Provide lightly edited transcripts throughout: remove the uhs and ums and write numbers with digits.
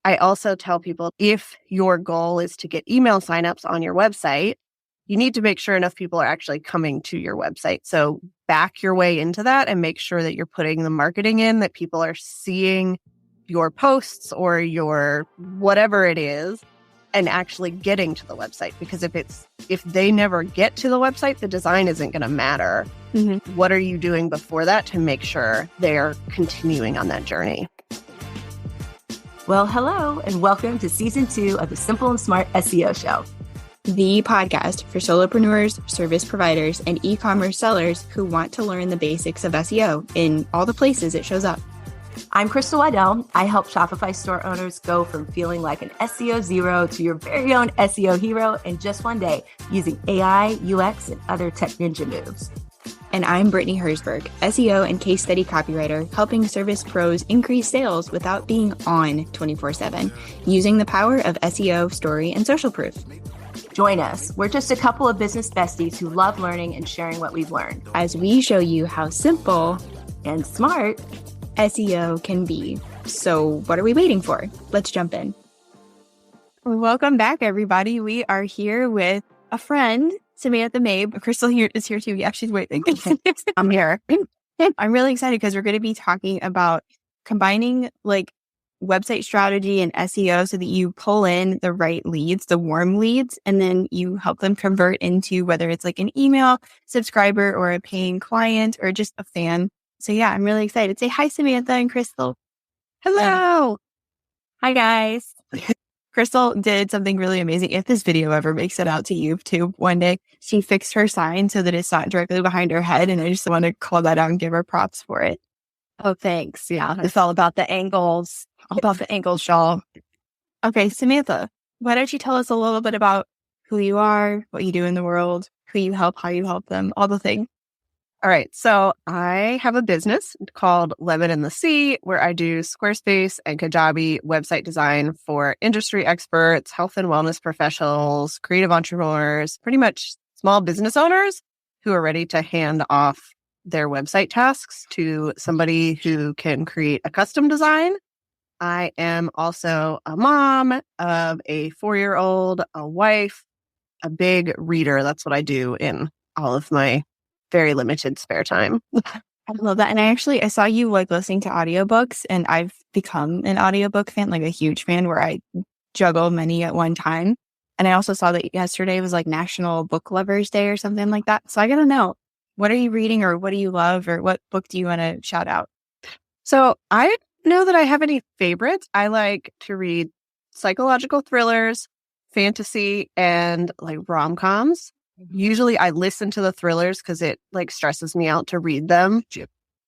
I also tell people if your goal is to get email signups on your website, you need to make sure enough people are actually coming to your website. So back your way into that and make sure that you're putting the marketing in, that people are seeing your posts or your whatever it is and actually getting to the website. Because if they never get to the website, the design isn't going to matter. Mm-hmm. What are you doing before that to make sure they're continuing on that journey? Well, hello, and welcome to Season 2 of the Simple and Smart SEO Show. The podcast for solopreneurs, service providers, and e-commerce sellers who want to learn the basics of SEO in all the places it shows up. I'm Crystal Waddell. I help Shopify store owners go from feeling like an SEO zero to your very own SEO hero in just one day using AI, UX, and other tech ninja moves. And I'm Brittany Herzberg, SEO and case study copywriter, helping service pros increase sales without being on 24/7, using the power of SEO, story, and social proof. Join us. We're just a couple of business besties who love learning and sharing what we've learned, as we show you how simple and smart SEO can be. So what are we waiting for? Let's jump in. Welcome back, everybody. We are here with a friend, Samantha Mabe. Crystal is here too. Yeah, she's waiting. I'm here. I'm really excited because we're going to be talking about combining website strategy and SEO so that you pull in the right leads, the warm leads, and then you help them convert into whether it's like an email subscriber or a paying client or just a fan. So yeah, I'm really excited. Say hi, Samantha and Crystal. Hello. Hi, guys. Crystal did something really amazing. If this video ever makes it out to YouTube one day, she fixed her sign so that it's not directly behind her head. And I just want to call that out and give her props for it. Oh, thanks. Yeah, it's all about the angles. All about the angles, y'all. Okay, Samantha, why don't you tell us a little bit about who you are, what you do in the world, who you help, how you help them, all the things. All right. So I have a business called Lemon in the Sea where I do Squarespace and Kajabi website design for industry experts, health and wellness professionals, creative entrepreneurs, pretty much small business owners who are ready to hand off their website tasks to somebody who can create a custom design. I am also a mom of a 4-year-old, a wife, a big reader. That's what I do in all of my very limited spare time. I love that. And I saw you listening to audiobooks, and I've become an audiobook fan, a huge fan where I juggle many at one time. And I also saw that yesterday was National Book Lovers Day or something like that. So I got to know, what are you reading or what do you love or what book do you want to shout out? So I don't know that I have any favorites. I like to read psychological thrillers, fantasy, and rom-coms. Usually I listen to the thrillers because it stresses me out to read them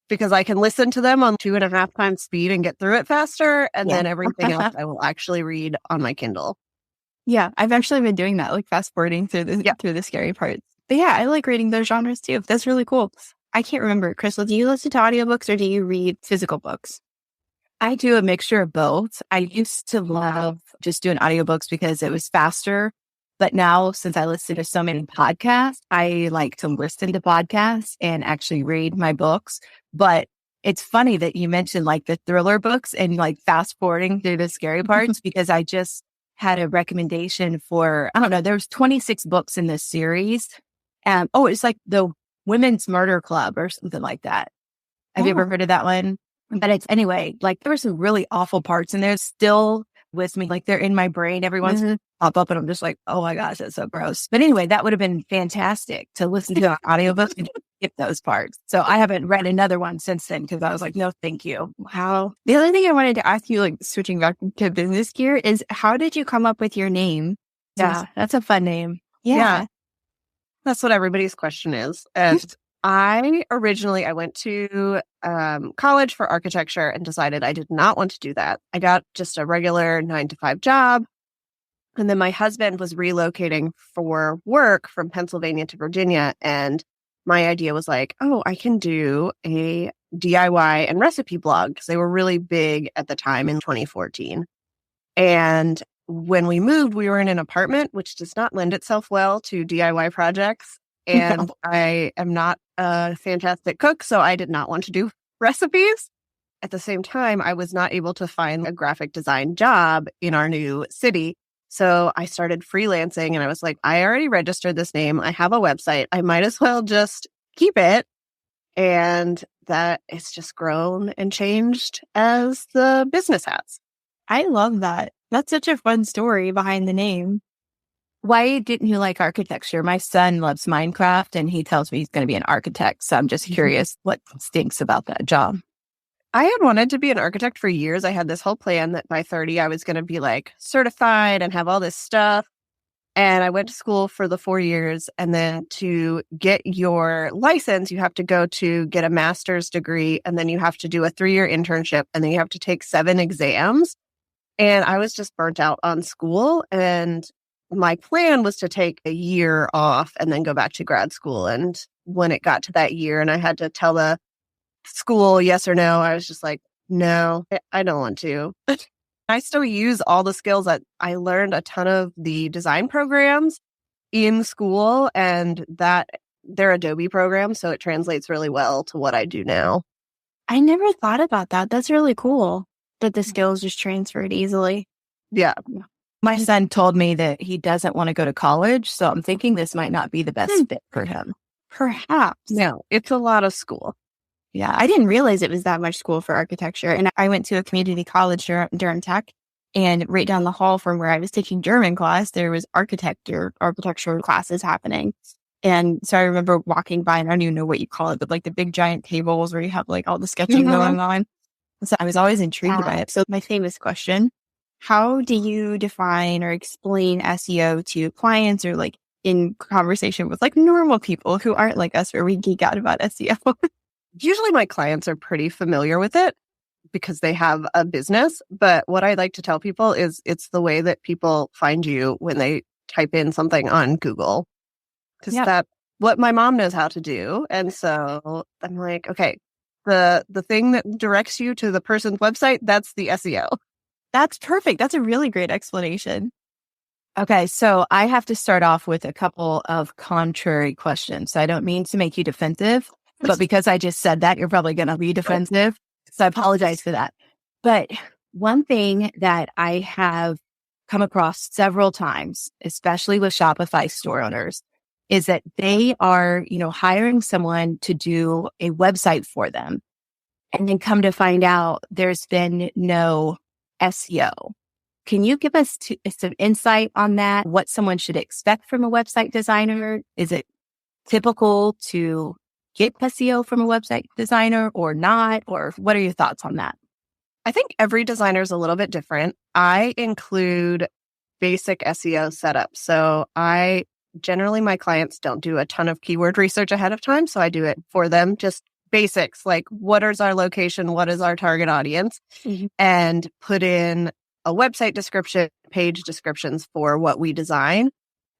because I can listen to them on 2.5 times speed and get through it faster. And then everything else I will actually read on my Kindle. Yeah, I've actually been doing that, fast forwarding through the scary parts. But yeah, I like reading those genres too. That's really cool. I can't remember. Crystal, do you listen to audiobooks or do you read physical books? I do a mixture of both. I used to love just doing audiobooks because it was faster. But now, since I listen to so many podcasts, I like to listen to podcasts and actually read my books. But it's funny that you mentioned the thriller books and fast forwarding through the scary parts because I just had a recommendation for, I don't know, there's 26 books in this series. It's the Women's Murder Club or something like that. Have you ever heard of that one? But it's anyway, there were some really awful parts and they're still with me. They're in my brain every once in a while pop up and I'm just oh my gosh, that's so gross. But anyway, that would have been fantastic to listen to an audiobook and skip those parts. So I haven't read another one since then because I was no, thank you. Wow. The other thing I wanted to ask you, switching back to business gear, is how did you come up with your name? Yeah, that's a fun name. Yeah. That's what everybody's question is. And I went to college for architecture and decided I did not want to do that. I got just a regular 9-to-5 job. And then my husband was relocating for work from Pennsylvania to Virginia. And my idea was I can do a DIY and recipe blog because they were really big at the time in 2014. And when we moved, we were in an apartment, which does not lend itself well to DIY projects. And I am not a fantastic cook, so I did not want to do recipes. at the same time, I was not able to find a graphic design job in our new city. So I started freelancing and I was like, I already registered this name. I have a website. I might as well just keep it. And that it's just grown and changed as the business has. I love that. That's such a fun story behind the name. Why didn't you like architecture? My son loves Minecraft and he tells me he's going to be an architect. So I'm just curious what stinks about that job. I had wanted to be an architect for years. I had this whole plan that by 30, I was going to be like certified and have all this stuff. And I went to school for the 4 years. And then to get your license, you have to go to get a master's degree. And then you have to do a 3-year internship. And then you have to take 7 exams. And I was just burnt out on school. And my plan was to take a year off and then go back to grad school. And when it got to that year and I had to tell the school yes or no, I was just like, no, I don't want to. I still use all the skills that I learned, a ton of the design programs in school, and that they're Adobe programs, so it translates really well to what I do now. I never thought about that. That's really cool that the skills just transferred easily. Yeah. My son told me that he doesn't want to go to college, so I'm thinking this might not be the best fit for him. Perhaps. No, it's a lot of school. Yeah, I didn't realize it was that much school for architecture. And I went to a community college, Durham Tech, and right down the hall from where I was taking German class, there was architecture classes happening. And so I remember walking by, and I don't even know what you call it, but like the big giant tables where you have like all the sketching going on. So I was always intrigued by it. So my famous question, how do you define or explain SEO to clients or like in conversation with like normal people who aren't like us where we geek out about SEO? Usually my clients are pretty familiar with it because they have a business. But what I like to tell people is it's the way that people find you when they type in something on Google. Because that's what my mom knows how to do. And so I'm like, okay, the thing that directs you to the person's website, that's the SEO. That's perfect. That's a really great explanation. Okay, so I have to start off with a couple of contrary questions. So I don't mean to make you defensive, but because I just said that, you're probably going to be defensive. So I apologize for that. But one thing that I have come across several times, especially with Shopify store owners, is that they are, hiring someone to do a website for them. And then come to find out there's been no SEO. Can you give us some insight on that? What someone should expect from a website designer? Is it typical to get SEO from a website designer or not? Or what are your thoughts on that? I think every designer is a little bit different. I include basic SEO setup. So generally my clients don't do a ton of keyword research ahead of time. So I do it for them, just basics like what is our location? What is our target audience? And put in a website description, page descriptions for what we design.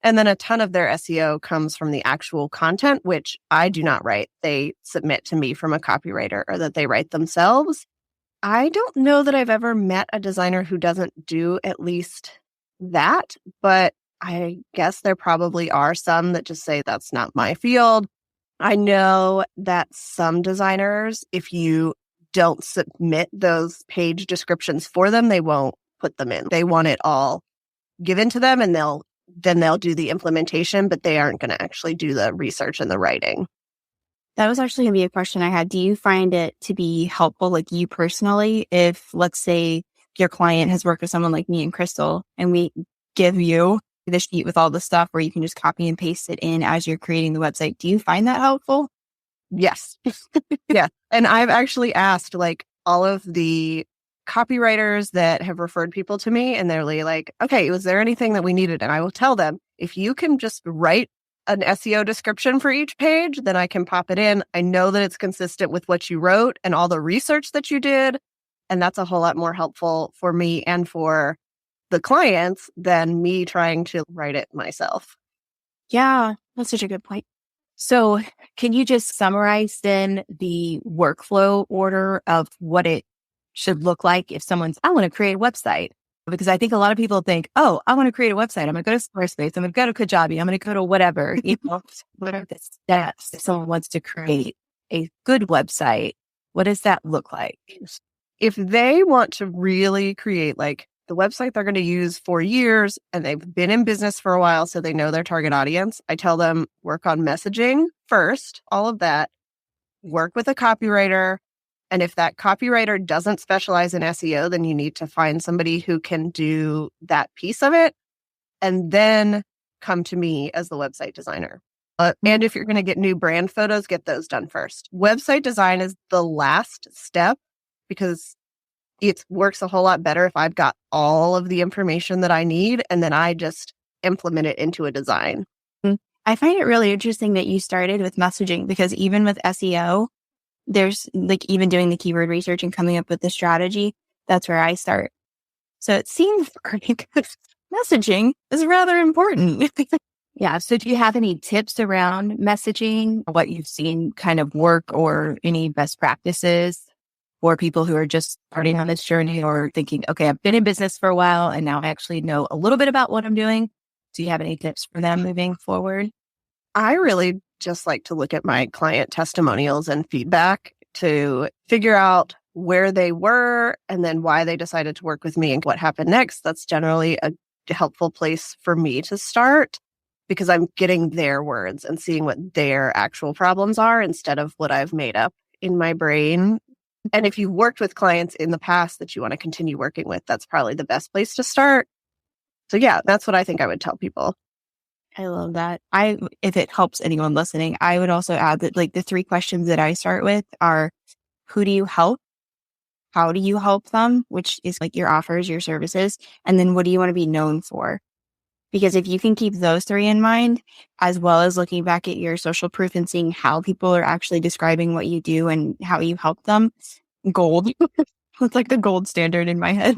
And then a ton of their SEO comes from the actual content, which I do not write. They submit to me from a copywriter or that they write themselves. I don't know that I've ever met a designer who doesn't do at least that, but I guess there probably are some that just say that's not my field. I know that some designers, if you don't submit those page descriptions for them, they won't put them in. They want it all given to them and they'll do the implementation, but they aren't going to actually do the research and the writing. That was actually going to be a question I had. Do you find it to be helpful, like you personally, if let's say your client has worked with someone like me and Crystal and we give you the sheet with all the stuff where you can just copy and paste it in as you're creating the website? Do you find that helpful? Yes. Yeah. And I've actually asked like all of the copywriters that have referred people to me and they're like, okay, was there anything that we needed? And I will tell them, if you can just write an SEO description for each page, then I can pop it in. I know that it's consistent with what you wrote and all the research that you did. And that's a whole lot more helpful for me and for the clients than me trying to write it myself. Yeah, that's such a good point. So can you just summarize then the workflow order of what it should look like if I want to create a website? Because I think a lot of people think, oh, I want to create a website. I'm going to go to Squarespace. I'm going to go to Kajabi. I'm going to go to whatever. What are the steps if someone wants to create a good website? What does that look like? If they want to really create like the website they're going to use for years and they've been in business for a while, so they know their target audience, I tell them work on messaging first, all of that, work with a copywriter. And if that copywriter doesn't specialize in SEO, then you need to find somebody who can do that piece of it and then come to me as the website designer. And if you're going to get new brand photos, get those done first. Website design is the last step because it works a whole lot better if I've got all of the information that I need and then I just implement it into a design. I find it really interesting that you started with messaging because even with SEO, there's like even doing the keyword research and coming up with the strategy. That's where I start. So it seems pretty good. Messaging is rather important. Yeah. So do you have any tips around messaging, what you've seen kind of work or any best practices for people who are just starting on this journey or thinking, okay, I've been in business for a while and now I actually know a little bit about what I'm doing. Do you have any tips for them moving forward? I really just like to look at my client testimonials and feedback to figure out where they were and then why they decided to work with me and what happened next. That's generally a helpful place for me to start because I'm getting their words and seeing what their actual problems are instead of what I've made up in my brain. And if you've worked with clients in the past that you want to continue working with, that's probably the best place to start. So yeah, that's what I think I would tell people. I love that. If it helps anyone listening, I would also add that like the 3 questions that I start with are, who do you help? How do you help them? Which is like your offers, your services. And then what do you want to be known for? Because if you can keep those 3 in mind, as well as looking back at your social proof and seeing how people are actually describing what you do and how you help them, gold. It's like the gold standard in my head.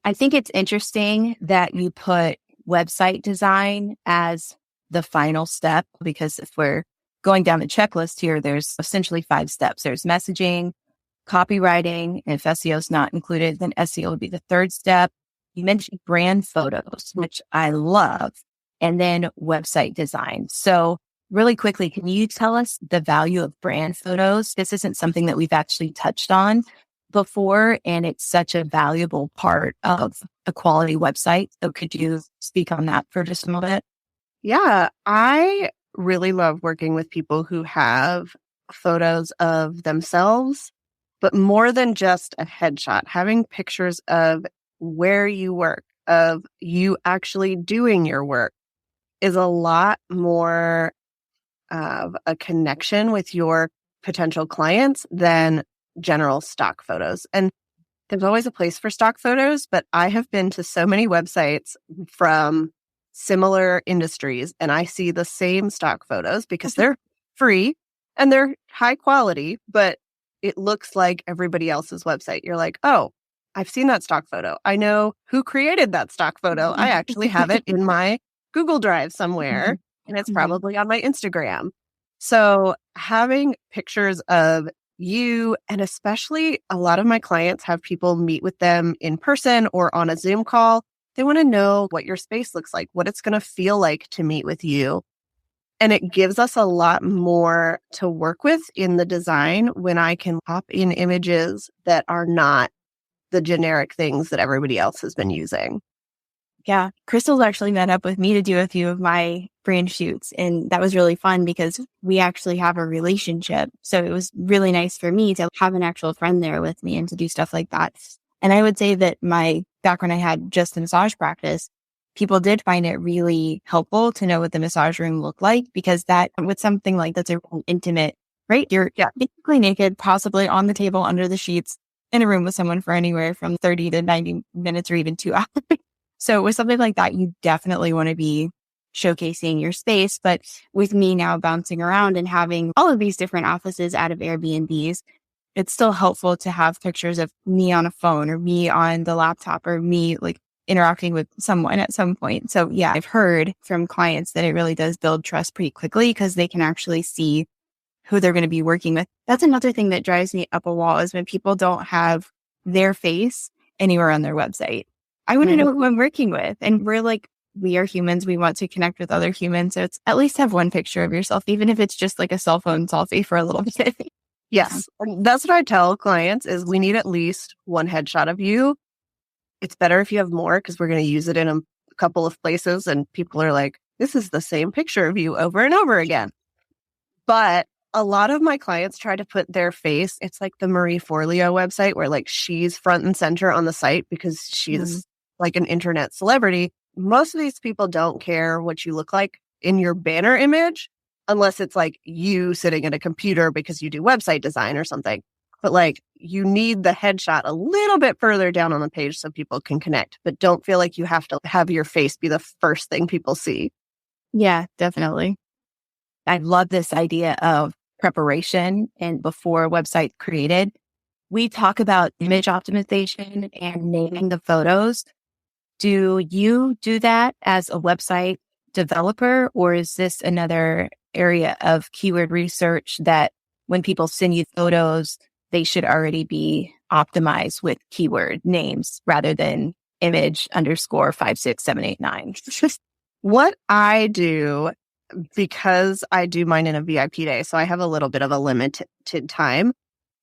I think it's interesting that you put website design as the final step, because if we're going down the checklist here, there's essentially 5 steps. There's messaging, copywriting, and if SEO is not included, then SEO would be the 3rd step. You mentioned brand photos, which I love, and then website design. So really quickly, can you tell us the value of brand photos? This isn't something that we've actually touched on before, and it's such a valuable part of a quality website. So could you speak on that for just a moment? Yeah, I really love working with people who have photos of themselves, but more than just a headshot, having pictures of where you work, of you actually doing your work is a lot more of a connection with your potential clients than general stock photos. And there's always a place for stock photos, but I have been to so many websites from similar industries and I see the same stock photos because they're free and they're high quality, but it looks like everybody else's website. You're like, oh, I've seen that stock photo. I know who created that stock photo. I actually have it in my Google Drive somewhere and it's probably on my Instagram. So having pictures of you, and especially a lot of my clients have people meet with them in person or on a Zoom call. They want to know what your space looks like, what it's going to feel like to meet with you. And it gives us a lot more to work with in the design when I can pop in images that are not the generic things that everybody else has been using. Yeah. Crystal's actually met up with me to do a few of my brand shoots. And that was really fun because we actually have a relationship. So it was really nice for me to have an actual friend there with me and to do stuff like that. And I would say that my background, I had just the massage practice. People did find it really helpful to know what the massage room looked like because that with something like that's a intimate, right? You're basically naked, possibly on the table under the sheets in a room with someone for anywhere from 30 to 90 minutes or even 2 hours. So with something like that, you definitely want to be showcasing your space. But with me now bouncing around and having all of these different offices out of Airbnbs, it's still helpful to have pictures of me on a phone or me on the laptop or me like interacting with someone at some point. So yeah, I've heard from clients that it really does build trust pretty quickly because they can actually see who they're going to be working with. That's another thing that drives me up a wall is when people don't have their face anywhere on their website. I want to know who I'm working with. And we are humans. We want to connect with other humans. So it's at least have one picture of yourself, even if it's just like a cell phone selfie for a little bit. Yes. That's what I tell clients is we need at least one headshot of you. It's better if you have more because we're going to use it in a couple of places and people are like, this is the same picture of you over and over again. But a lot of my clients try to put their face. It's like the Marie Forleo website where like she's front and center on the site because she's like an internet celebrity. Most of these people don't care what you look like in your banner image unless it's like you sitting at a computer because you do website design or something. But like you need the headshot a little bit further down on the page so people can connect, but don't feel like you have to have your face be the first thing people see. Yeah, definitely. I love this idea of preparation and before a website created. We talk about image optimization and naming the photos. Do you do that as a website developer, or is this another area of keyword research that when people send you photos, they should already be optimized with keyword names rather than image underscore 56789? What I do, because I do mine in a VIP day, so I have a little bit of a limited time.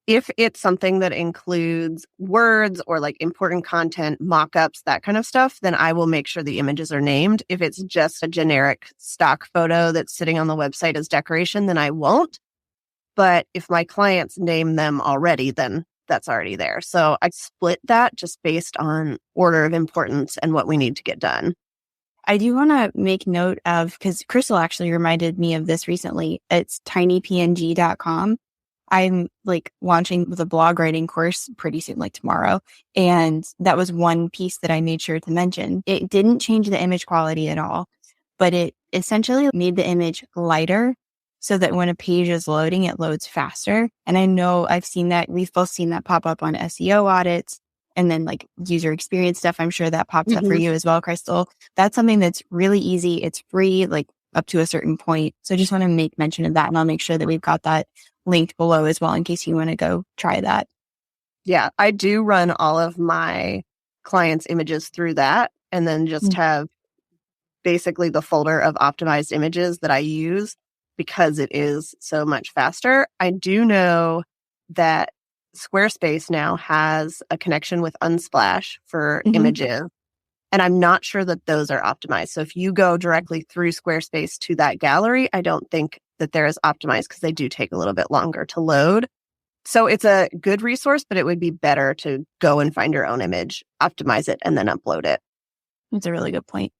If it's something that includes words or like important content, mock-ups, that kind of stuff, then I will make sure the images are named. If it's just a generic stock photo that's sitting on the website as decoration, then I won't. But if my clients name them already, then that's already there. So I split that just based on order of importance and what we need to get done. I do want to make note of, because Crystal actually reminded me of this recently. It's tinypng.com. I'm like launching the blog writing course pretty soon, like tomorrow. And that was one piece that I made sure to mention. It didn't change the image quality at all, but it essentially made the image lighter so that when a page is loading, it loads faster. And I know I've seen that. We've both seen that pop up on SEO audits and then like user experience stuff. I'm sure that pops up for you as well, Crystal. That's something that's really easy. It's free, like up to a certain point. So I just want to make mention of that. And I'll make sure that we've got that linked below as well in case you want to go try that. Yeah, I do run all of my clients' images through that and then just have basically the folder of optimized images that I use because it is so much faster. I do know that Squarespace now has a connection with Unsplash for images, and I'm not sure that those are optimized. So if you go directly through Squarespace to that gallery, I don't think that they're as optimized because they do take a little bit longer to load. So it's a good resource, but it would be better to go and find your own image, optimize it, and then upload it. That's a really good point.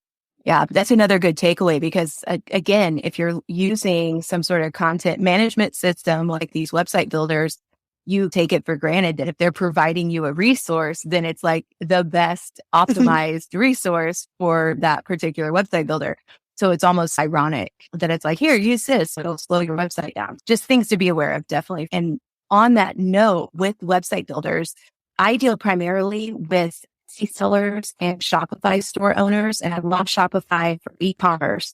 Yeah, that's another good takeaway because, again, if you're using some sort of content management system like these website builders, you take it for granted that if they're providing you a resource, then it's like the best optimized resource for that particular website builder. So it's almost ironic that it's like, here, use this. It'll slow your website down. Just things to be aware of, definitely. And on that note, with website builders, I deal primarily with sellers and Shopify store owners, and I love Shopify for e-commerce.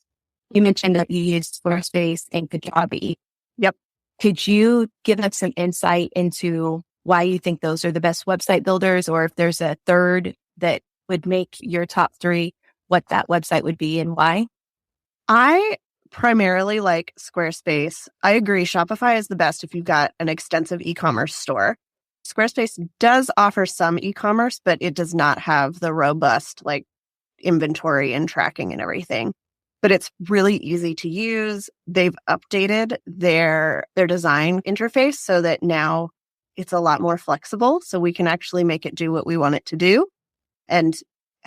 You mentioned that you use Squarespace and Kajabi. Yep. Could you give us some insight into why you think those are the best website builders, or if there's a third that would make your top three, what that website would be and why? I primarily like Squarespace. I agree. Shopify is the best if you've got an extensive e-commerce store. Squarespace does offer some e-commerce, but it does not have the robust like inventory and tracking and everything. But it's really easy to use. They've updated their design interface so that now it's a lot more flexible. So we can actually make it do what we want it to do and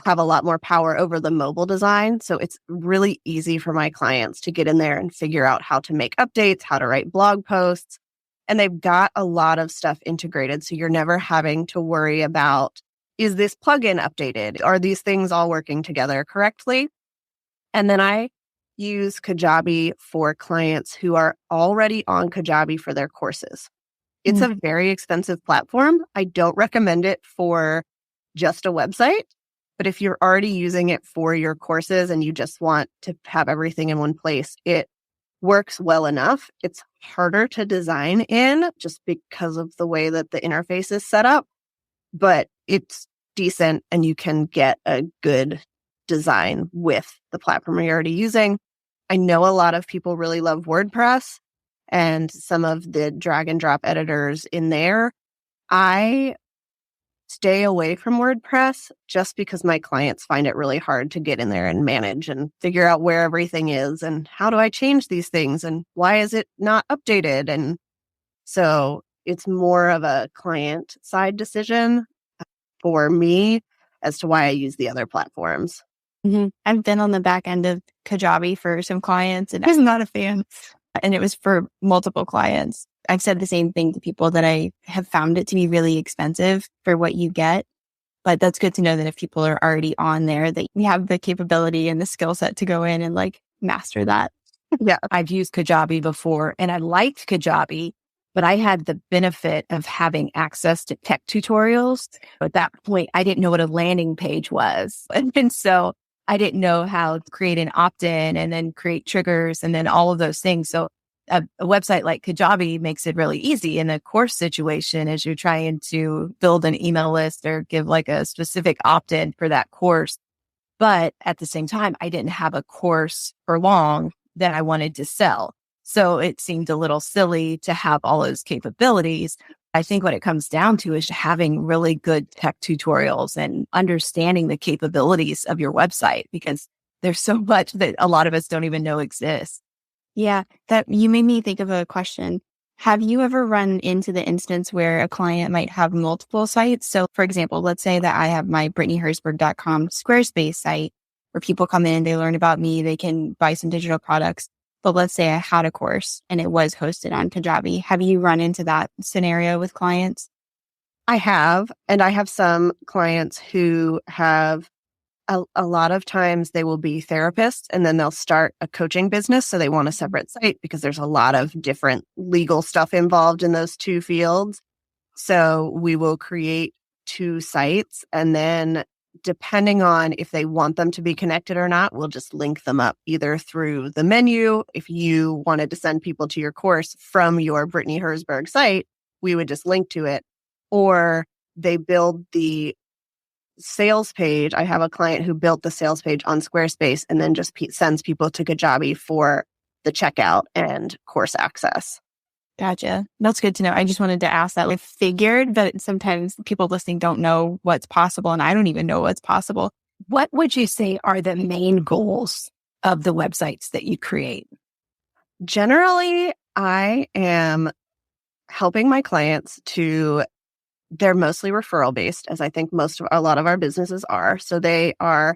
have a lot more power over the mobile design. So it's really easy for my clients to get in there and figure out how to make updates, how to write blog posts. And they've got a lot of stuff integrated. So you're never having to worry about, is this plugin updated? Are these things all working together correctly? And then I use Kajabi for clients who are already on Kajabi for their courses. It's a very expensive platform. I don't recommend it for just a website. But if you're already using it for your courses and you just want to have everything in one place, it works well enough. It's harder to design in just because of the way that the interface is set up, but it's decent and you can get a good design with the platform you're already using. I know a lot of people really love WordPress. and some of the drag and drop editors in there. I stay away from WordPress just because my clients find it really hard to get in there and manage and figure out where everything is and how do I change these things and why is it not updated. And so it's more of a client side decision for me as to why I use the other platforms. I've been on the back end of Kajabi for some clients and I was not a fan. And it was for multiple clients. I've said the same thing to people that I have found it to be really expensive for what you get. But that's good to know that if people are already on there, that you have the capability and the skill set to go in and like master that. Yeah. I've used Kajabi before and I liked Kajabi, but I had the benefit of having access to tech tutorials. At that point, I didn't know what a landing page was. And so I didn't know how to create an opt-in and then create triggers and then all of those things. So a website like Kajabi makes it really easy in a course situation as you're trying to build an email list or give like a specific opt-in for that course. But at the same time, I didn't have a course for long that I wanted to sell. So it seemed a little silly to have all those capabilities. I think what it comes down to is having really good tech tutorials and understanding the capabilities of your website because there's so much that a lot of us don't even know exists. Yeah, that you made me think of a question. Have you ever run into the instance where a client might have multiple sites? So for example, let's say that I have my BrittanyHerzberg.com Squarespace site where people come in, they learn about me, they can buy some digital products. But let's say I had a course and it was hosted on Kajabi. Have you run into that scenario with clients? I have, and I have some clients who have a lot of times they will be therapists and then they'll start a coaching business. So they want a separate site because there's a lot of different legal stuff involved in those two fields. So we will create two sites and then depending on if they want them to be connected or not, we'll just link them up either through the menu. If you wanted to send people to your course from your Brittany Herzberg site, we would just link to it. Or they build the sales page. I have a client who built the sales page on Squarespace and then just sends people to Kajabi for the checkout and course access. Gotcha. That's good to know. I just wanted to ask that. I figured, but sometimes people listening don't know what's possible, and I don't even know what's possible. What would you say are the main goals of the websites that you create? Generally, I am helping my clients they're mostly referral based, as I think a lot of our businesses are. So they are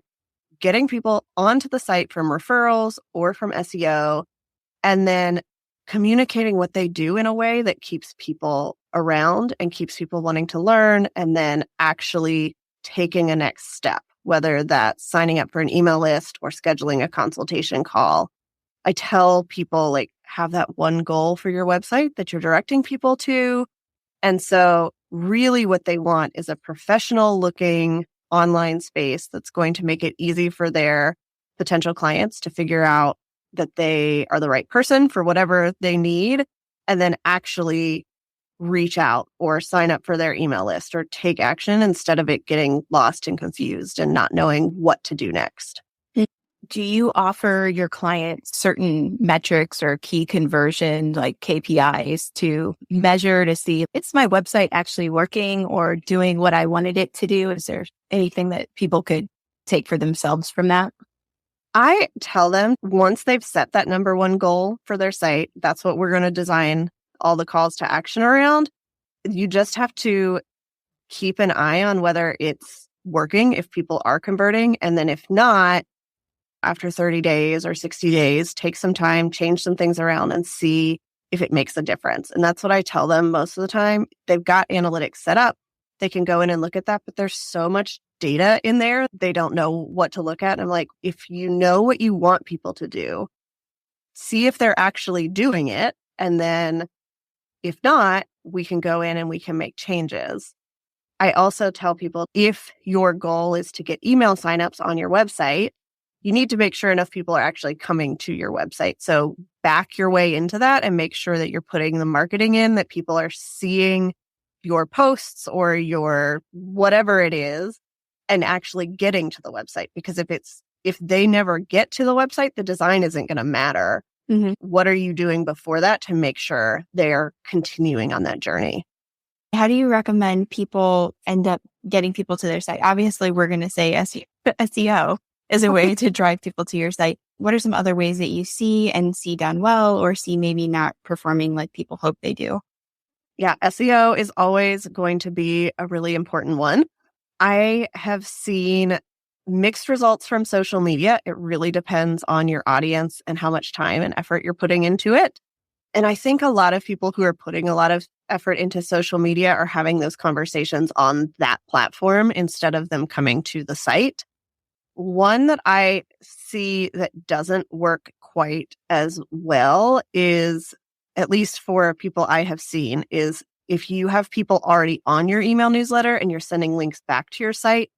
getting people onto the site from referrals or from SEO, and then communicating what they do in a way that keeps people around and keeps people wanting to learn, and then actually taking a next step, whether that's signing up for an email list or scheduling a consultation call. I tell people, like, have that one goal for your website that you're directing people to. And so really what they want is a professional looking online space that's going to make it easy for their potential clients to figure out that they are the right person for whatever they need, and then actually reach out or sign up for their email list or take action instead of it getting lost and confused and not knowing what to do next. Do you offer your clients certain metrics or key conversion, like KPIs, to measure to see if it's my website actually working or doing what I wanted it to do? Is there anything that people could take for themselves from that? I tell them once they've set that number one goal for their site, that's what we're going to design all the calls to action around. You just have to keep an eye on whether it's working, if people are converting. And then if not, after 30 days or 60 days, take some time, change some things around and see if it makes a difference. And that's what I tell them most of the time. They've got analytics set up. They can go in and look at that, but there's so much data in there. They don't know what to look at. And I'm like, if you know what you want people to do, see if they're actually doing it. And then if not, we can go in and we can make changes. I also tell people if your goal is to get email signups on your website, you need to make sure enough people are actually coming to your website. So back your way into that and make sure that you're putting the marketing in, that people are seeing your posts or your whatever it is and actually getting to the website. Because if they never get to the website, the design isn't going to matter What are you doing before that to make sure they're continuing on that journey? How do you recommend people end up getting people to their site? Obviously, we're going to say SEO is a way to drive people to your site. What are some other ways that you see done well, or see maybe not performing like people hope they do? Yeah, SEO is always going to be a really important one. I have seen mixed results from social media. It really depends on your audience and how much time and effort you're putting into it. And I think a lot of people who are putting a lot of effort into social media are having those conversations on that platform instead of them coming to the site. One that I see that doesn't work quite as well is, at least for people I have seen, is if you have people already on your email newsletter and you're sending links back to your site,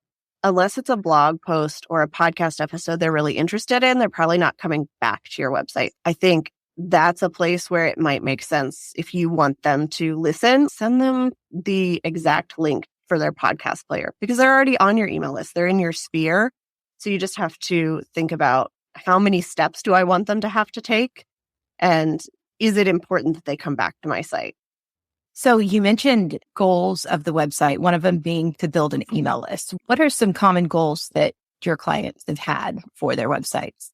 unless it's a blog post or a podcast episode they're really interested in, they're probably not coming back to your website. I think that's a place where it might make sense, if you want them to listen, send them the exact link for their podcast player, because they're already on your email list. They're in your sphere. So you just have to think about, how many steps do I want them to have to take? And is it important that they come back to my site? So you mentioned goals of the website, one of them being to build an email list. What are some common goals that your clients have had for their websites?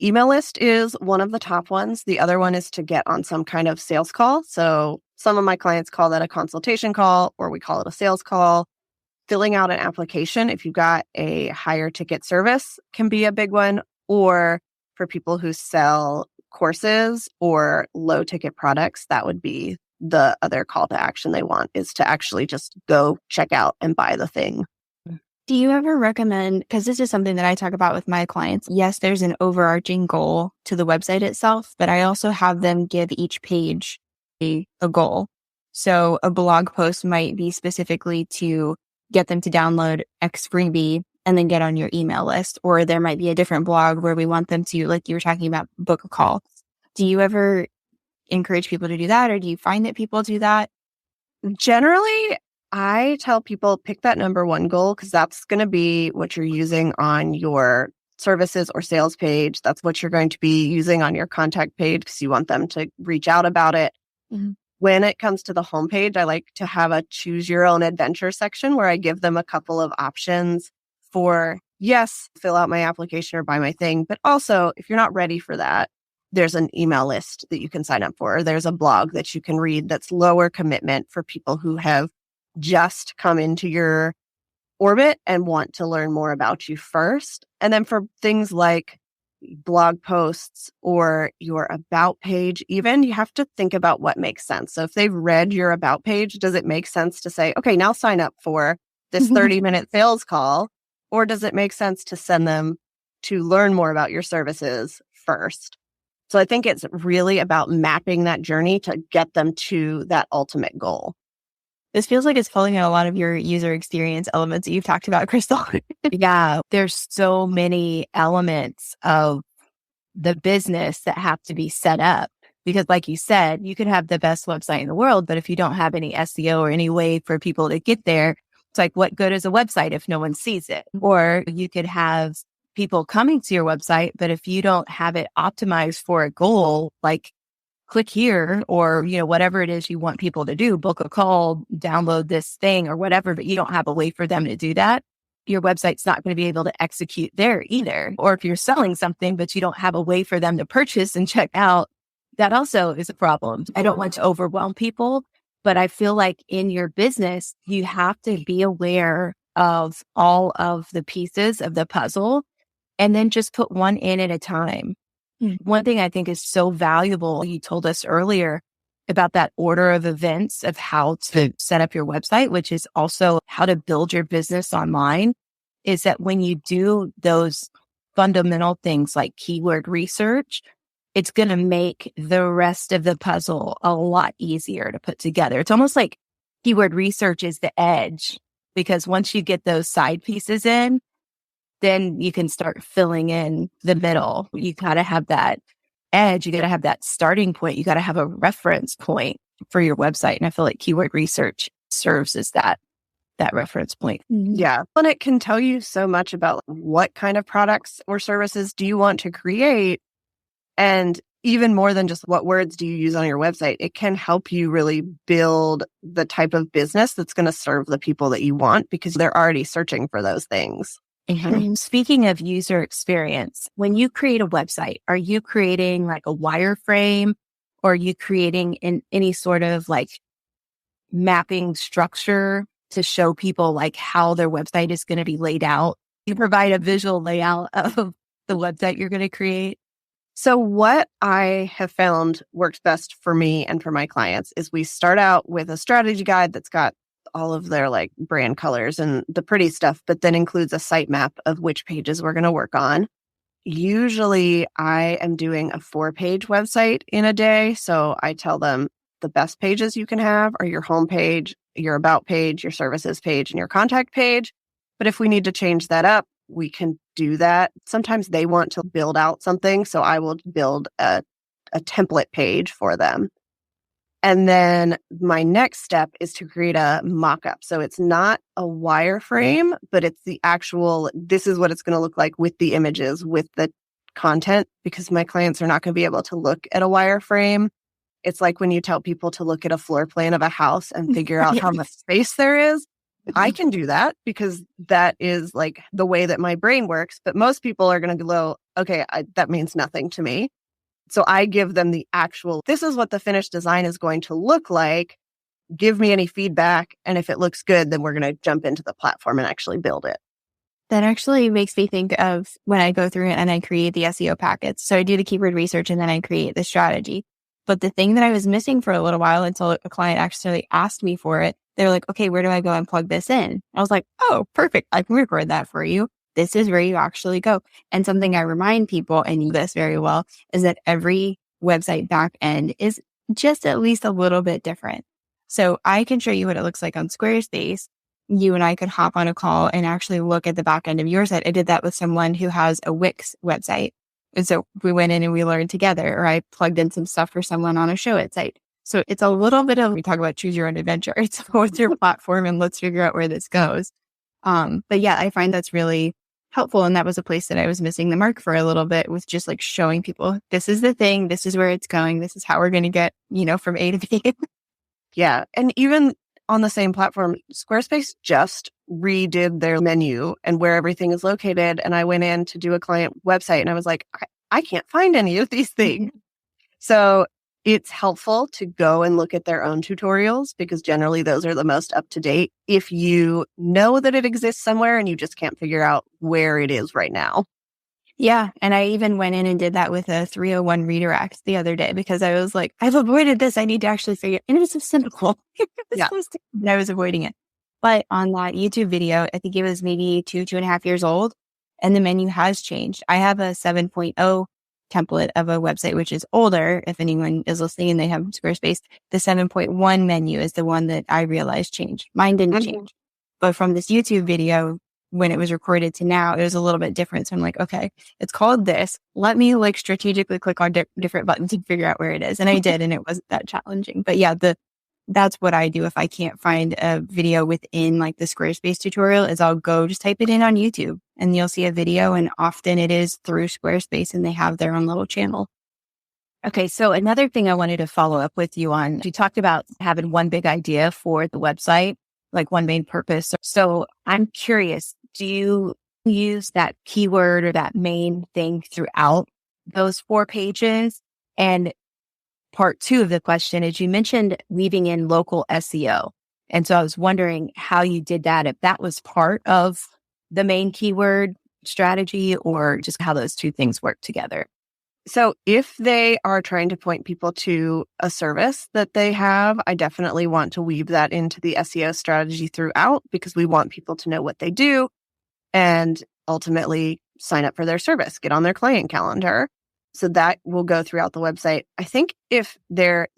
Email list is one of the top ones. The other one is to get on some kind of sales call. So some of my clients call that a consultation call, or we call it a sales call. Filling out an application, if you've got a higher ticket service, can be a big one. Or for people who sell courses or low ticket products, that would be the other call to action they want, is to actually just go check out and buy the thing. Do you ever recommend, because this is something that I talk about with my clients, yes, there's an overarching goal to the website itself, but I also have them give each page a goal. So a blog post might be specifically to get them to download X freebie and then get on your email list. Or there might be a different blog where we want them to, like you were talking about, book a call. Do you ever encourage people to do that, or do you find that people do that? Generally, I tell people, pick that number one goal, because that's going to be what you're using on your services or sales page. That's what you're going to be using on your contact page, because you want them to reach out about it. When it comes to the homepage, I like to have a choose your own adventure section where I give them a couple of options for, yes, fill out my application or buy my thing. But also, if you're not ready for that, there's an email list that you can sign up for. Or there's a blog that you can read that's lower commitment for people who have just come into your orbit and want to learn more about you first. And then for things like blog posts or your about page, even, you have to think about what makes sense. So if they've read your about page, does it make sense to say, okay, now sign up for this 30-minute sales call? Or does it make sense to send them to learn more about your services first? So I think it's really about mapping that journey to get them to that ultimate goal. This feels like it's pulling out a lot of your user experience elements that you've talked about, Crystal. Yeah, there's so many elements of the business that have to be set up, because like you said, you could have the best website in the world, but if you don't have any SEO or any way for people to get there, it's like, what good is a website if no one sees it? Or you could have people coming to your website, but if you don't have it optimized for a goal, like click here, or, whatever it is you want people to do, book a call, download this thing or whatever, but you don't have a way for them to do that, your website's not going to be able to execute there either. Or if you're selling something, but you don't have a way for them to purchase and check out, that also is a problem. I don't want to overwhelm people, but I feel like in your business, you have to be aware of all of the pieces of the puzzle and then just put one in at a time. One thing I think is so valuable, you told us earlier about that order of events of how to set up your website, which is also how to build your business online, is that when you do those fundamental things like keyword research, it's going to make the rest of the puzzle a lot easier to put together. It's almost like keyword research is the edge, because once you get those side pieces in, then you can start filling in the middle. You got to have that edge. You got to have that starting point. You got to have a reference point for your website. And I feel like keyword research serves as that reference point. Yeah. And it can tell you so much about what kind of products or services do you want to create. And even more than just what words do you use on your website, it can help you really build the type of business that's going to serve the people that you want because they're already searching for those things. Mm-hmm. Speaking of user experience, when you create a website, are you creating like a wireframe or are you creating any sort of like mapping structure to show people like how their website is going to be laid out? You provide a visual layout of the website you're going to create. So what I have found works best for me and for my clients is we start out with a strategy guide that's got all of their like brand colors and the pretty stuff, but then includes a sitemap of which pages we're going to work on. Usually I am doing a 4-page website in a day. So I tell them the best pages you can have are your home page, your about page, your services page, and your contact page. But if we need to change that up, we can do that. Sometimes they want to build out something. So I will build a template page for them. And then my next step is to create a mock-up. So it's not a wireframe, but it's the actual, this is what it's going to look like with the images, with the content, because my clients are not going to be able to look at a wireframe. It's like when you tell people to look at a floor plan of a house and figure out how much space there is. I can do that because that is like the way that my brain works. But most people are going to go, okay, that means nothing to me. So I give them the actual, this is what the finished design is going to look like. Give me any feedback. And if it looks good, then we're going to jump into the platform and actually build it. That actually makes me think of when I go through it and I create the SEO packets. So I do the keyword research and then I create the strategy. But the thing that I was missing for a little while until a client actually asked me for it, they're like, okay, where do I go and plug this in? I was like, oh, perfect. I can record that for you. This is where you actually go. And something I remind people, and you do this very well, is that every website back end is just at least a little bit different. So I can show you what it looks like on Squarespace. You and I could hop on a call and actually look at the back end of your site. I did that with someone who has a Wix website. And so we went in and we learned together, or I plugged in some stuff for someone on a show it site. So it's a little bit of, we talk about choose your own adventure. It's what's your platform and let's figure out where this goes. But yeah, I find that's really helpful. And that was a place that I was missing the mark for a little bit, with just like showing people, this is the thing, this is where it's going. This is how we're going to get, from A to B. Yeah. And even on the same platform, Squarespace just redid their menu and where everything is located. And I went in to do a client website and I was like, I can't find any of these things. So it's helpful to go and look at their own tutorials because generally those are the most up to date if you know that it exists somewhere and you just can't figure out where it is right now. Yeah. And I even went in and did that with a 301 redirect the other day because I was like, I've avoided this. I need to actually figure it. And it was so simple. Yeah. I was avoiding it. But on that YouTube video, I think it was maybe 2.5 years old, and the menu has changed. I have a 7.0 template of a website, which is older. If anyone is listening and they have Squarespace, the 7.1 menu is the one that I realized changed. Mine didn't change. But from this YouTube video, when it was recorded to now, it was a little bit different. So I'm like, okay, it's called this. Let me like strategically click on different buttons and figure out where it is. And I did, and it wasn't that challenging. But yeah, that's what I do if I can't find a video within like the Squarespace tutorial, is I'll go just type it in on YouTube and you'll see a video, and often it is through Squarespace and they have their own little channel. Okay. So another thing I wanted to follow up with you on, you talked about having one big idea for the website, like one main purpose. So I'm curious, do you use that keyword or that main thing throughout those 4 pages? And part 2 of the question is, you mentioned weaving in local SEO. And so I was wondering how you did that, if that was part of the main keyword strategy or just how those two things work together. So if they are trying to point people to a service that they have, I definitely want to weave that into the SEO strategy throughout because we want people to know what they do and ultimately sign up for their service, get on their client calendar. So that will go throughout the website. I think if they're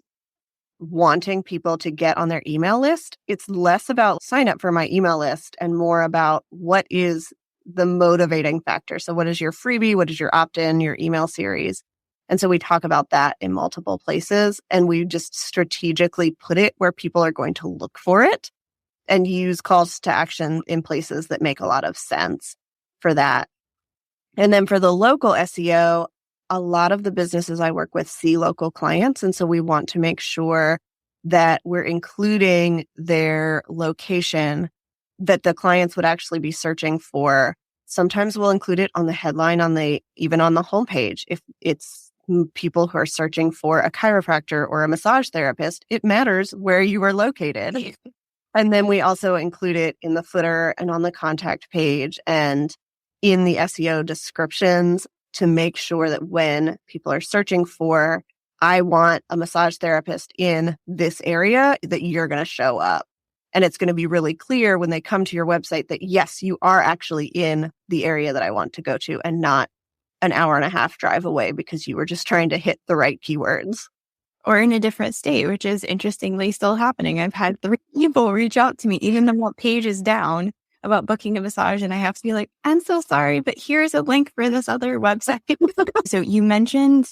wanting people to get on their email list, it's less about sign up for my email list and more about what is the motivating factor. So what is your freebie? What is your opt-in, your email series? And so we talk about that in multiple places, and we just strategically put it where people are going to look for it and use calls to action in places that make a lot of sense for that. And then for the local SEO, a lot of the businesses I work with see local clients. And so we want to make sure that we're including their location that the clients would actually be searching for. Sometimes we'll include it on the headline, even on the homepage. If it's people who are searching for a chiropractor or a massage therapist, it matters where you are located. And then we also include it in the footer and on the contact page and in the SEO descriptions to make sure that when people are searching for, I want a massage therapist in this area, that you're going to show up. And it's going to be really clear when they come to your website that, yes, you are actually in the area that I want to go to and not an hour and a half drive away because you were just trying to hit the right keywords. Or in a different state, which is interestingly still happening. I've had 3 people reach out to me, even though what page is down, about booking a massage. And I have to be like, I'm so sorry, but here's a link for this other website. So you mentioned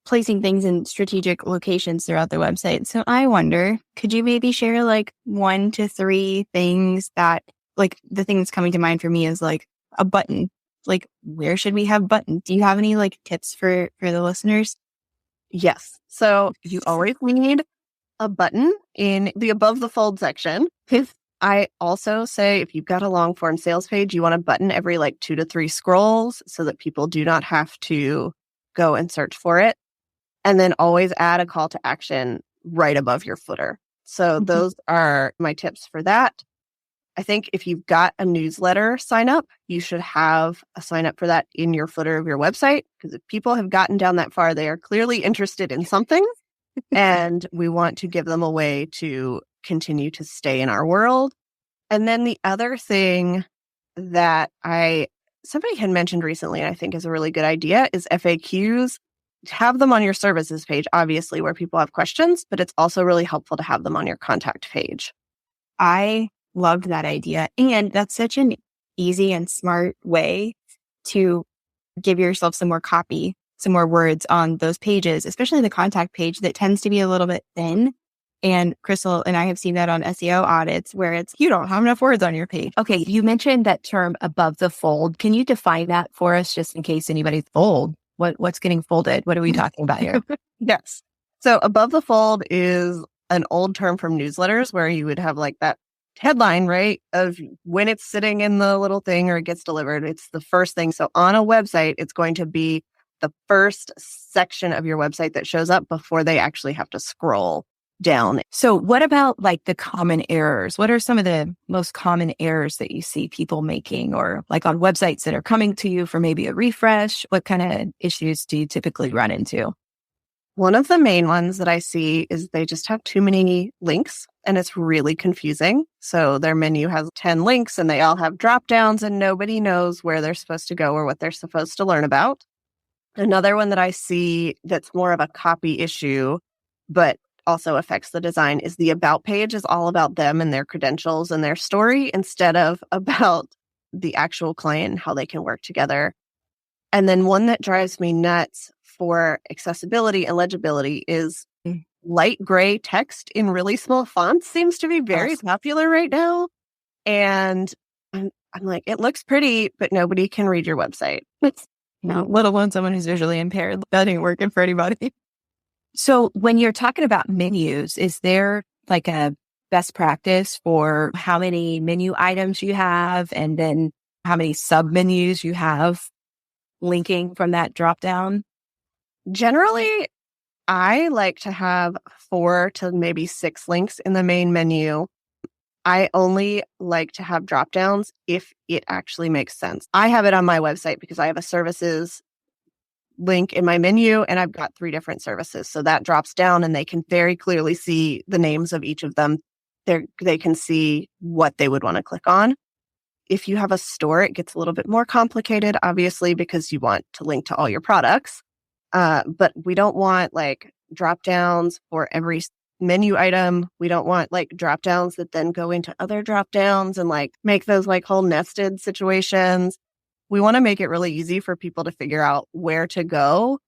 placing things in strategic locations throughout the website. So I wonder, could you maybe share like 1 to 3 things that, like, the thing that's coming to mind for me is like a button. Like, where should we have buttons? Do you have any like tips for the listeners? Yes. So you always need a button in the above the fold section. I also say if you've got a long form sales page, you want a button every like 2 to 3 scrolls so that people do not have to go and search for it. And then always add a call to action right above your footer. So those are my tips for that. I think if you've got a newsletter sign up, you should have a sign up for that in your footer of your website, because if people have gotten down that far, they are clearly interested in something and we want to give them a way to continue to stay in our world. And then the other thing that somebody had mentioned recently, and I think is a really good idea, is FAQs. Have them on your services page, obviously, where people have questions, but it's also really helpful to have them on your contact page. I loved that idea. And that's such an easy and smart way to give yourself some more copy, some more words on those pages, especially the contact page that tends to be a little bit thin. And Crystal and I have seen that on SEO audits where it's, you don't have enough words on your page. Okay, you mentioned that term above the fold. Can you define that for us just in case anybody's fold? What's getting folded? What are we talking about here? Yes. So above the fold is an old term from newsletters where you would have like that headline, right, of when it's sitting in the little thing or it gets delivered. It's the first thing. So on a website, it's going to be the first section of your website that shows up before they actually have to scroll down. So what about like the common errors? What are some of the most common errors that you see people making, or like on websites that are coming to you for maybe a refresh? What kind of issues do you typically run into? One of the main ones that I see is they just have too many links and it's really confusing. So their menu has 10 links and they all have drop downs and nobody knows where they're supposed to go or what they're supposed to learn about. Another one that I see that's more of a copy issue, but also affects the design, is the about page is all about them and their credentials and their story instead of about the actual client and how they can work together. And then one that drives me nuts for accessibility and legibility is light gray text in really small fonts seems to be very popular right now. And I'm like, it looks pretty, but nobody can read your website. No, let alone someone who's visually impaired. That ain't working for anybody. So when you're talking about menus, is there like a best practice for how many menu items you have and then how many sub menus you have linking from that drop down? Generally, I like to have 4 to maybe 6 links in the main menu. I only like to have drop downs if it actually makes sense. I have it on my website because I have a services link in my menu and I've got 3 different services. So that drops down and they can very clearly see the names of each of them. They can see what they would want to click on. If you have a store, it gets a little bit more complicated, obviously, because you want to link to all your products. But we don't want like drop downs for every menu item. We don't want like drop downs that then go into other drop downs and like make those like whole nested situations. We want to make it really easy for people to figure out where to go.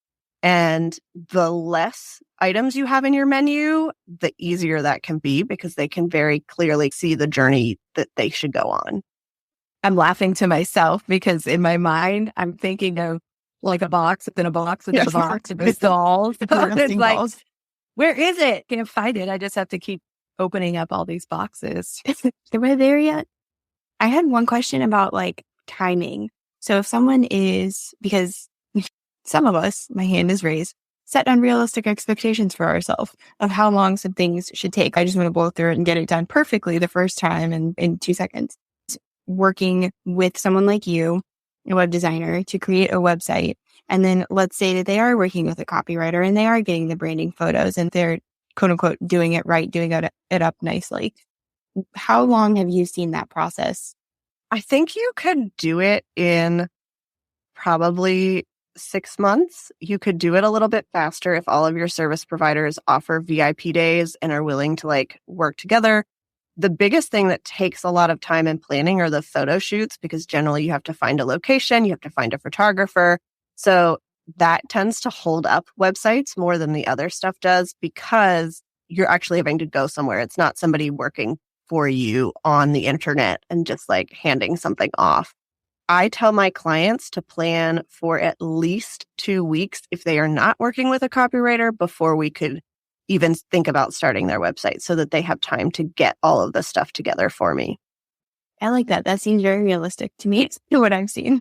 And the less items you have in your menu, the easier that can be because they can very clearly see the journey that they should go on. I'm laughing to myself because in my mind, I'm thinking of like a box within a box within Yes. a box with dolls. It's Nesting like, dolls. where is it? Can't find it. I just have to keep opening up all these boxes. Are we there yet? I had one question about like timing. So if someone is, because some of us, my hand is raised, set unrealistic expectations for ourselves of how long some things should take. I just want to blow through it and get it done perfectly the first time and in 2 seconds. Working with someone like you, a web designer, to create a website. And then let's say that they are working with a copywriter and they are getting the branding photos and they're quote unquote doing it right, doing it up nicely. How long have you seen that process? I think you could do it in probably 6 months. You could do it a little bit faster if all of your service providers offer VIP days and are willing to like work together. The biggest thing that takes a lot of time and planning are the photo shoots, because generally you have to find a location, you have to find a photographer. So that tends to hold up websites more than the other stuff does, because you're actually having to go somewhere. It's not somebody working for you on the internet and just like handing something off. I tell my clients to plan for at least 2 weeks if they are not working with a copywriter before we could even think about starting their website, so that they have time to get all of the stuff together for me. I like that. That seems very realistic to me. It's what I've seen.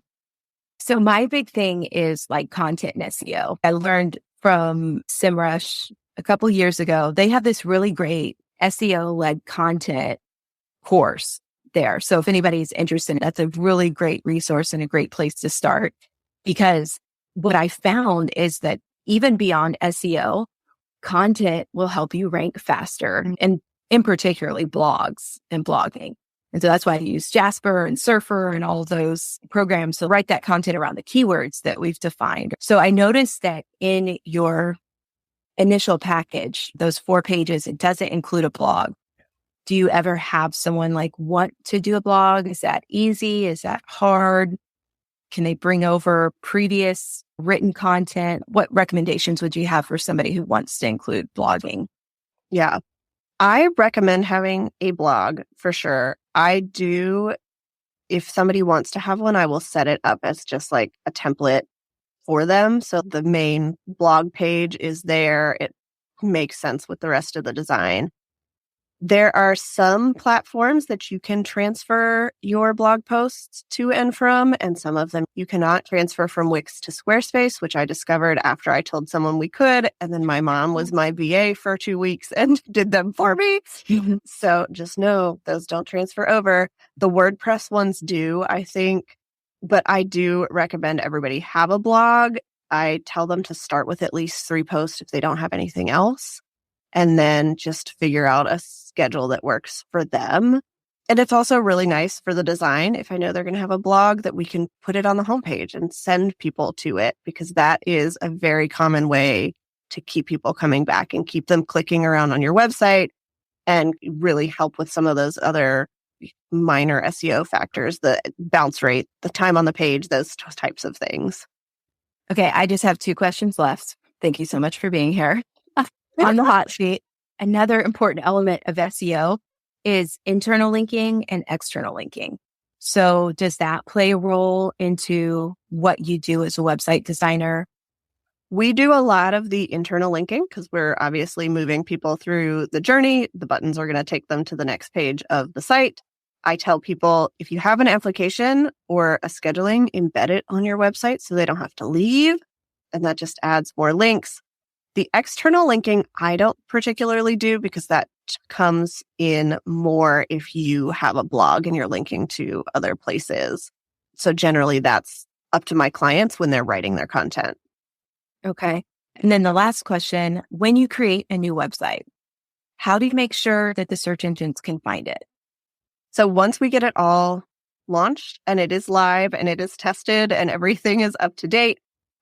So my big thing is like content and SEO. I learned from SEMrush a couple years ago. They have this really great SEO-led content course there. So if anybody's interested, that's a really great resource and a great place to start, because what I found is that even beyond SEO, content will help you rank faster, and in particularly blogs and blogging. And so that's why I use Jasper and Surfer and all of those programs to write that content around the keywords that we've defined. So I noticed that in your initial package, those 4 pages, it doesn't include a blog. Do you ever have someone like want to do a blog? Is that easy? Is that hard? Can they bring over previous written content? What recommendations would you have for somebody who wants to include blogging? Yeah, I recommend having a blog for sure. I do. If somebody wants to have one, I will set it up as just like a template for them. So the main blog page is there. It makes sense with the rest of the design. There are some platforms that you can transfer your blog posts to and from, and some of them you cannot transfer from Wix to Squarespace, which I discovered after I told someone we could. And then my mom was my VA for 2 weeks and did them for me. So just know those don't transfer over. The WordPress ones do, I think, but I do recommend everybody have a blog. I tell them to start with at least 3 posts if they don't have anything else, and then just figure out a schedule that works for them. And it's also really nice for the design, if I know they're going to have a blog, that we can put it on the homepage and send people to it, because that is a very common way to keep people coming back and keep them clicking around on your website, and really help with some of those other minor SEO factors, the bounce rate, the time on the page, those types of things. Okay, I just have 2 questions left. Thank you so much for being here. On the hot seat, another important element of SEO is internal linking and external linking. So does that play a role into what you do as a website designer? We do a lot of the internal linking because we're obviously moving people through the journey. The buttons are going to take them to the next page of the site. I tell people, if you have an application or a scheduling, embed it on your website so they don't have to leave. And that just adds more links. The external linking, I don't particularly do, because that comes in more if you have a blog and you're linking to other places. So generally that's up to my clients when they're writing their content. Okay. And then the last question, when you create a new website, how do you make sure that the search engines can find it? So once we get it all launched and it is live and it is tested and everything is up to date,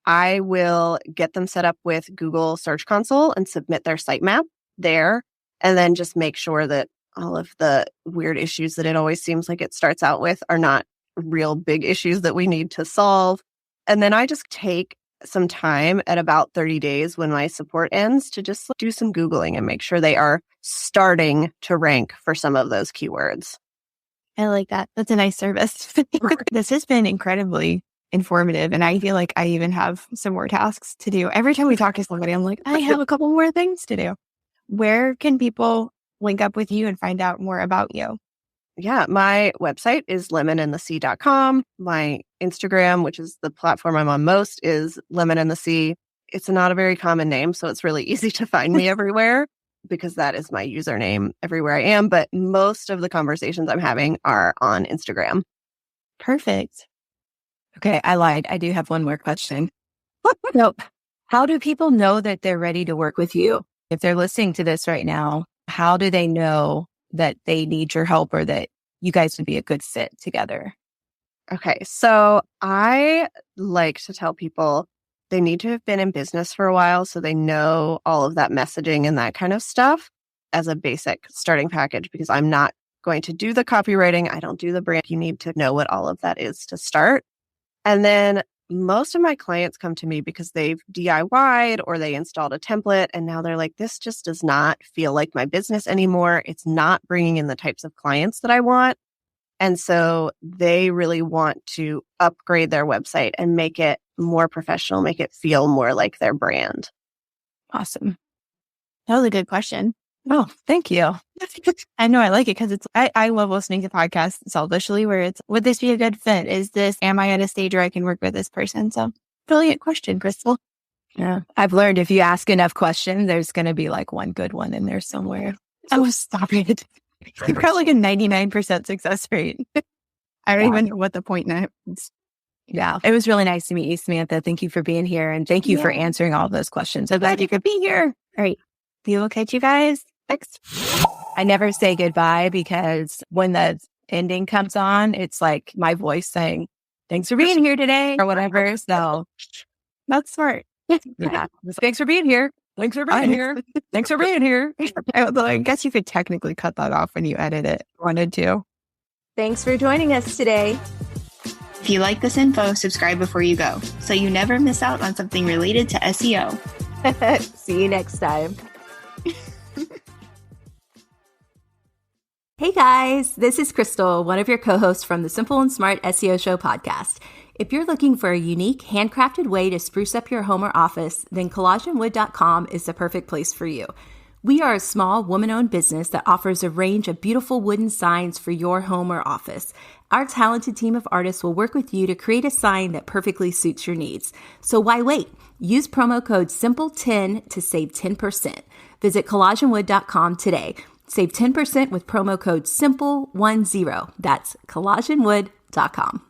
I will get them set up with Google Search Console and submit their sitemap there, and then just make sure that all of the weird issues that it always seems like it starts out with are not real big issues that we need to solve. And then I just take some time at about 30 days when my support ends to just do some Googling and make sure they are starting to rank for some of those keywords. I like that. That's a nice service. This has been incredibly informative. And I feel like I even have some more tasks to do. Every time we talk to somebody, I'm like, I have a couple more things to do. Where can people link up with you and find out more about you? Yeah, my website is lemonandthesea.com. My Instagram, which is the platform I'm on most, is lemonandthesea. It's not a very common name, so it's really easy to find me everywhere because that is my username everywhere I am. But most of the conversations I'm having are on Instagram. Perfect. Okay, I lied. I do have one more question. So, how do people know that they're ready to work with you? If they're listening to this right now, how do they know that they need your help or that you guys would be a good fit together? Okay, so I like to tell people they need to have been in business for a while so they know all of that messaging and that kind of stuff as a basic starting package, because I'm not going to do the copywriting. I don't do the brand. You need to know what all of that is to start. And then most of my clients come to me because they've DIY'd or they installed a template and now they're like, this just does not feel like my business anymore. It's not bringing in the types of clients that I want. And so they really want to upgrade their website and make it more professional, make it feel more like their brand. Awesome. That was a good question. Oh, thank you. I know I like it because I love listening to podcasts selfishly where it's, would this be a good fit? Am I at a stage where I can work with this person? So brilliant question, Crystal. Yeah. I've learned if you ask enough questions, there's going to be like one good one in there somewhere. Oh, stop it. You've got like a 99% success rate. I don't even know what the point is. Yeah. It was really nice to meet you, Samantha. Thank you for being here. And thank you for answering all of those questions. I'm glad you could be here. All right. We will catch you guys next. I never say goodbye because when the ending comes on, it's like my voice saying, thanks for being here today or whatever. So that's smart. Yeah. Thanks for being here. Thanks for being here. Thanks for being here. Although I guess you could technically cut that off when you edit it. Wanted to. Thanks for joining us today. If you like this info, subscribe before you go so you never miss out on something related to SEO. See you next time. Hey guys, this is Crystal, one of your co-hosts from the Simple and Smart SEO Show podcast. If you're looking for a unique, handcrafted way to spruce up your home or office, then collagenwood.com is the perfect place for you. We are a small, woman-owned business that offers a range of beautiful wooden signs for your home or office. Our talented team of artists will work with you to create a sign that perfectly suits your needs. So why wait? Use promo code SIMPLE10 to save 10%. Visit collagenwood.com today. Save 10% with promo code SIMPLE10. That's collagenwood.com.